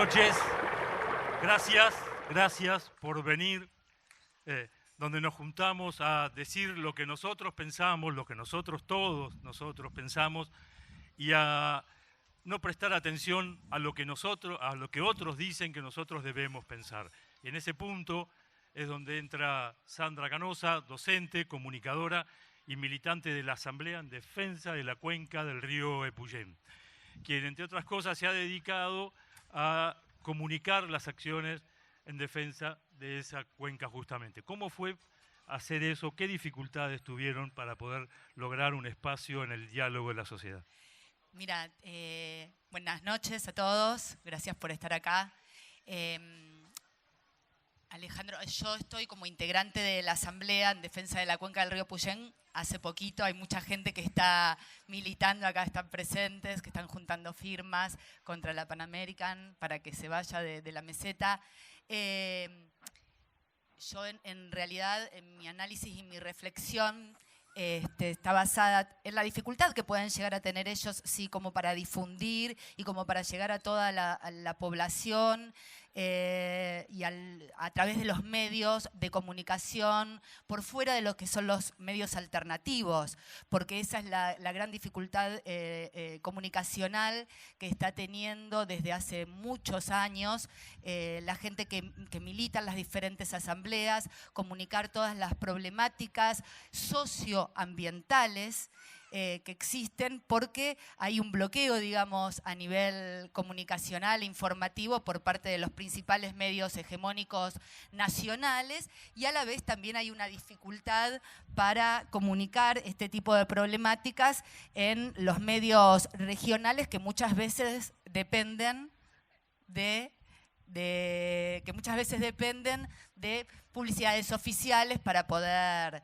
noches. Gracias por venir, donde nos juntamos a decir lo que nosotros pensamos, lo que todos nosotros pensamos, y a no prestar atención a lo que otros dicen que nosotros debemos pensar. Y en ese punto es donde entra Sandra Canosa, docente, comunicadora y militante de la Asamblea en Defensa de la Cuenca del Río Epuyén, quien, entre otras cosas, se ha dedicado a comunicar las acciones en defensa de esa cuenca justamente. ¿Cómo fue hacer eso? ¿Qué dificultades tuvieron para poder lograr un espacio en el diálogo de la sociedad? Mira, buenas noches a todos, gracias por estar acá. Alejandro, yo estoy como integrante de la Asamblea en Defensa de la Cuenca del Río Epuyén. Hace poquito hay mucha gente que está militando acá, están presentes, que están juntando firmas contra la Pan American para que se vaya de la meseta. Yo en realidad, en mi análisis y mi reflexión está basada en la dificultad que pueden llegar a tener ellos, sí, como para difundir y como para llegar a toda la población y a través de los medios de comunicación, por fuera de lo que son los medios alternativos, porque esa es la gran dificultad comunicacional que está teniendo desde hace muchos años la gente que milita en las diferentes asambleas, comunicar todas las problemáticas socioambientales que existen, porque hay un bloqueo, digamos, a nivel comunicacional e informativo por parte de los principales medios hegemónicos nacionales, y a la vez también hay una dificultad para comunicar este tipo de problemáticas en los medios regionales, que muchas veces dependen de publicidades oficiales para poder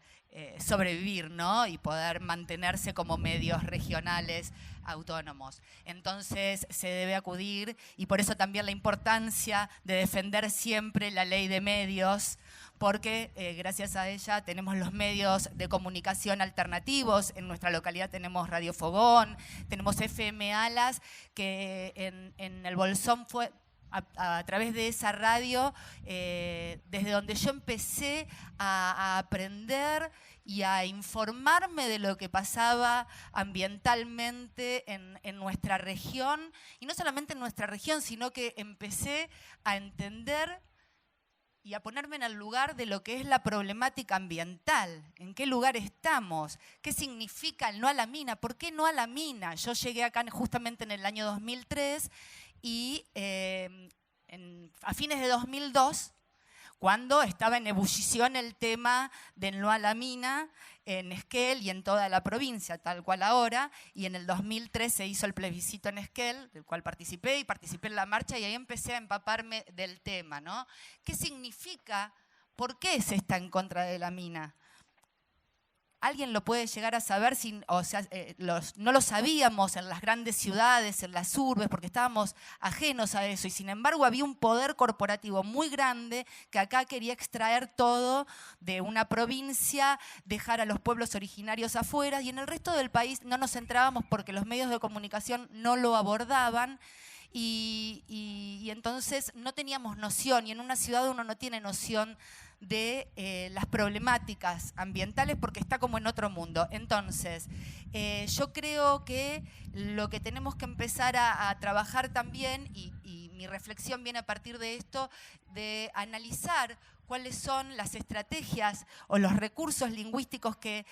sobrevivir, ¿no? Y poder mantenerse como medios regionales autónomos. Entonces se debe acudir, y por eso también la importancia de defender siempre la ley de medios, porque gracias a ella tenemos los medios de comunicación alternativos. En nuestra localidad tenemos Radio Fogón, tenemos FM Alas, que en el Bolsón fue a través de esa radio, desde donde yo empecé a aprender y a informarme de lo que pasaba ambientalmente en nuestra región, y no solamente en nuestra región, sino que empecé a entender y a ponerme en el lugar de lo que es la problemática ambiental, en qué lugar estamos, qué significa el no a la mina, por qué no a la mina. Yo llegué acá justamente en el año 2003 y a fines de 2002, cuando estaba en ebullición el tema del no a la mina en Esquel y en toda la provincia, tal cual ahora, y en el 2003 se hizo el plebiscito en Esquel, del cual participé en la marcha, y ahí empecé a empaparme del tema, ¿no? ¿Qué significa? ¿Por qué se está en contra de la mina? ¿Alguien lo puede llegar a saber? No lo sabíamos en las grandes ciudades, en las urbes, porque estábamos ajenos a eso, y sin embargo había un poder corporativo muy grande que acá quería extraer todo de una provincia, dejar a los pueblos originarios afuera, y en el resto del país no nos entrábamos porque los medios de comunicación no lo abordaban. Y entonces no teníamos noción, y en una ciudad uno no tiene noción de las problemáticas ambientales porque está como en otro mundo. Entonces, yo creo que lo que tenemos que empezar a trabajar también, y mi reflexión viene a partir de esto, de analizar cuáles son las estrategias o los recursos lingüísticos que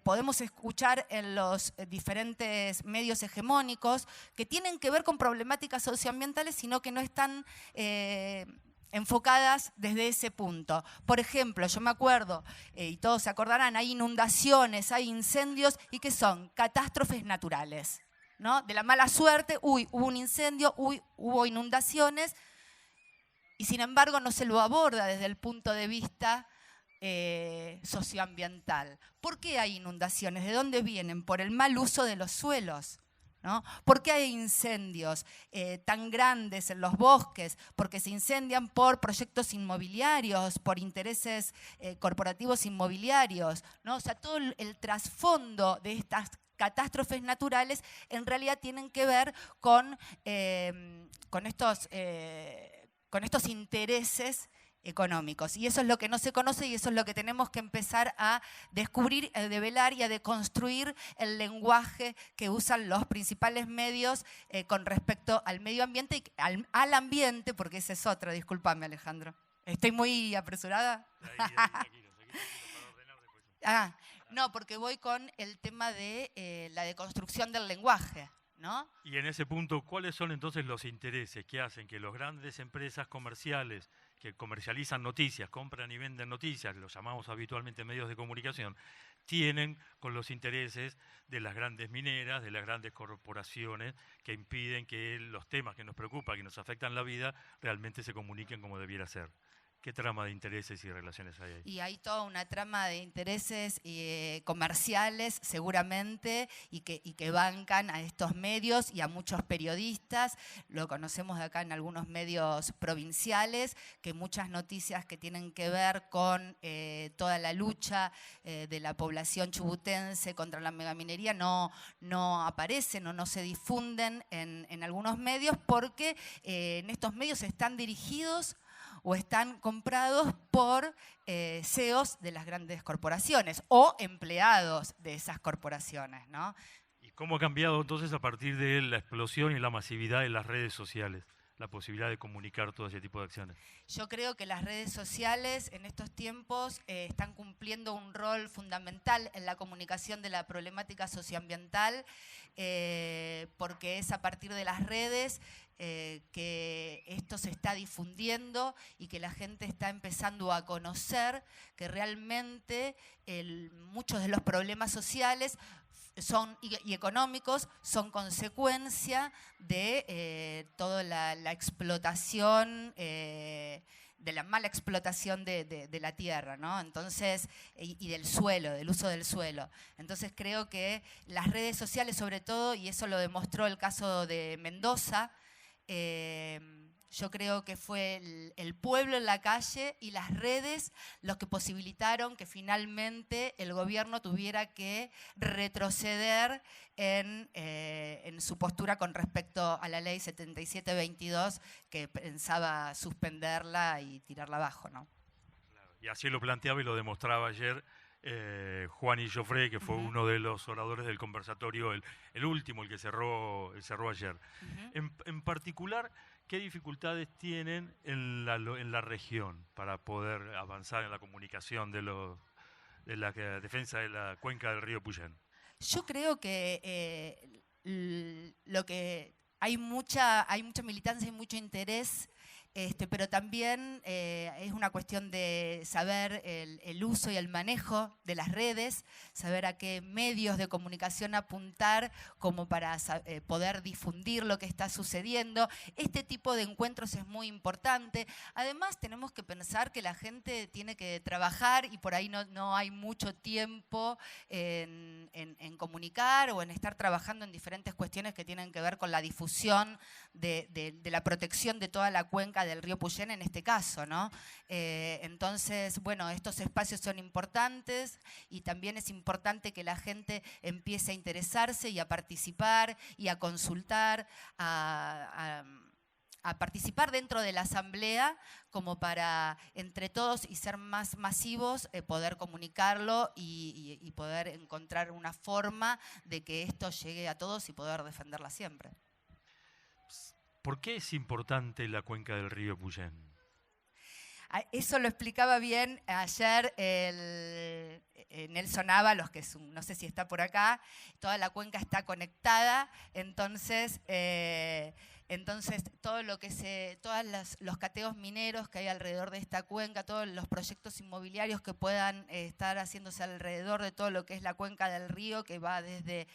podemos escuchar en los diferentes medios hegemónicos, que tienen que ver con problemáticas socioambientales, sino que no están enfocadas desde ese punto. Por ejemplo, yo me acuerdo, y todos se acordarán, hay inundaciones, hay incendios, y que son catástrofes naturales, ¿no? De la mala suerte, hubo un incendio, hubo inundaciones, y sin embargo no se lo aborda desde el punto de vista socioambiental. ¿Por qué hay inundaciones? ¿De dónde vienen? Por el mal uso de los suelos, ¿no? ¿Por qué hay incendios tan grandes en los bosques? Porque se incendian por proyectos inmobiliarios, por intereses corporativos inmobiliarios, ¿no? O sea, todo el trasfondo de estas catástrofes naturales en realidad tienen que ver con estos intereses económicos. Y eso es lo que no se conoce y eso es lo que tenemos que empezar a descubrir, a develar y a deconstruir el lenguaje que usan los principales medios con respecto al medio ambiente y al ambiente, porque ese es otro. Discúlpame, Alejandro. ¿Estoy muy apresurada? Tranquilo, para ordenar después. No, porque voy con el tema de la deconstrucción del lenguaje, ¿no? Y en ese punto, ¿cuáles son entonces los intereses que hacen que las grandes empresas comerciales que comercializan noticias, compran y venden noticias, los llamamos habitualmente medios de comunicación, tienen con los intereses de las grandes mineras, de las grandes corporaciones que impiden que los temas que nos preocupan, que nos afectan la vida, realmente se comuniquen como debiera ser? ¿Qué trama de intereses y relaciones hay ahí? Y hay toda una trama de intereses comerciales, seguramente, y que bancan a estos medios y a muchos periodistas. Lo conocemos de acá en algunos medios provinciales, que muchas noticias que tienen que ver con toda la lucha de la población chubutense contra la megaminería no aparecen o no se difunden en algunos medios porque en estos medios están dirigidos o están comprados por CEOs de las grandes corporaciones o empleados de esas corporaciones, ¿no? ¿Y cómo ha cambiado entonces a partir de la explosión y la masividad de las redes sociales la posibilidad de comunicar todo ese tipo de acciones? Yo creo que las redes sociales en estos tiempos están cumpliendo un rol fundamental en la comunicación de la problemática socioambiental porque es a partir de las redes que esto se está difundiendo y que la gente está empezando a conocer que realmente muchos de los problemas sociales y económicos son consecuencia de toda la explotación, de la mala explotación de la tierra, ¿no? Entonces, y del suelo, del uso del suelo. Entonces creo que las redes sociales sobre todo, y eso lo demostró el caso de Mendoza, yo creo que fue el pueblo en la calle y las redes los que posibilitaron que finalmente el gobierno tuviera que retroceder en su postura con respecto a la ley 7722 que pensaba suspenderla y tirarla abajo, ¿no? Y así lo planteaba y lo demostraba ayer Juan y Joffre, que fue uno de los oradores del conversatorio, el último, el que cerró ayer. En particular, ¿qué dificultades tienen en la región para poder avanzar en la comunicación de la defensa de la cuenca del río Puyén? Yo creo que hay mucha militancia y mucho interés, pero también es una cuestión de saber el uso y el manejo de las redes, saber a qué medios de comunicación apuntar como para poder difundir lo que está sucediendo. Este tipo de encuentros es muy importante. Además, tenemos que pensar que la gente tiene que trabajar y por ahí no hay mucho tiempo en comunicar o en estar trabajando en diferentes cuestiones que tienen que ver con la difusión de la protección de toda la cuenca del río Puyén en este caso, ¿no? Entonces, bueno, estos espacios son importantes y también es importante que la gente empiece a interesarse y a participar y a consultar, a participar dentro de la asamblea como para entre todos y ser más masivos, poder comunicarlo y poder encontrar una forma de que esto llegue a todos y poder defenderla siempre. ¿Por qué es importante la cuenca del río Puyén? Eso lo explicaba bien ayer Nelson Ábalos, que no sé si está por acá. Toda la cuenca está conectada, entonces todo lo que todos los cateos mineros que hay alrededor de esta cuenca, todos los proyectos inmobiliarios que puedan estar haciéndose alrededor de todo lo que es la cuenca del río, que va desde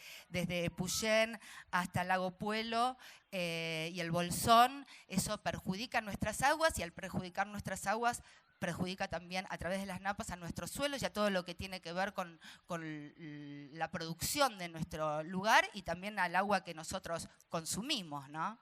Puyén hasta Lago Puelo y el Bolsón, eso perjudica nuestras aguas y al perjudicar nuestras aguas perjudica también a través de las napas a nuestros suelos y a todo lo que tiene que ver con la producción de nuestro lugar y también al agua que nosotros consumimos, ¿no?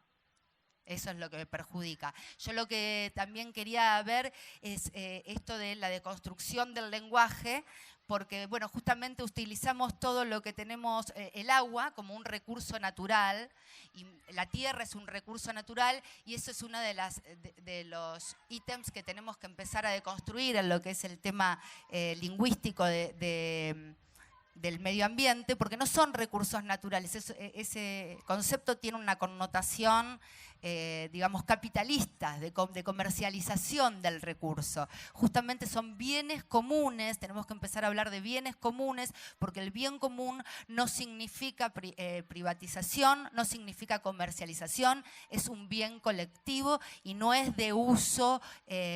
Eso es lo que me perjudica. Yo lo que también quería ver es esto de la deconstrucción del lenguaje, porque bueno, justamente utilizamos todo lo que tenemos, el agua como un recurso natural, y la tierra es un recurso natural, y eso es uno de los ítems que tenemos que empezar a deconstruir en lo que es el tema lingüístico del medio ambiente, porque no son recursos naturales. Ese concepto tiene una connotación, digamos, capitalista, de comercialización del recurso. Justamente son bienes comunes, tenemos que empezar a hablar de bienes comunes, porque el bien común no significa privatización, no significa comercialización, es un bien colectivo y no es de uso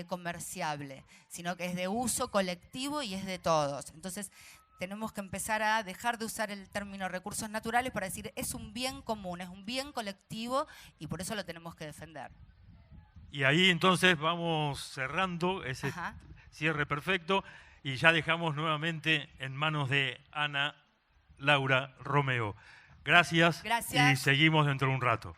comerciable, sino que es de uso colectivo y es de todos. Entonces, tenemos que empezar a dejar de usar el término recursos naturales para decir es un bien común, es un bien colectivo y por eso lo tenemos que defender. Y ahí entonces vamos cerrando ese cierre perfecto y ya dejamos nuevamente en manos de Ana Laura Romeo. Gracias. Gracias. Y seguimos dentro de un rato.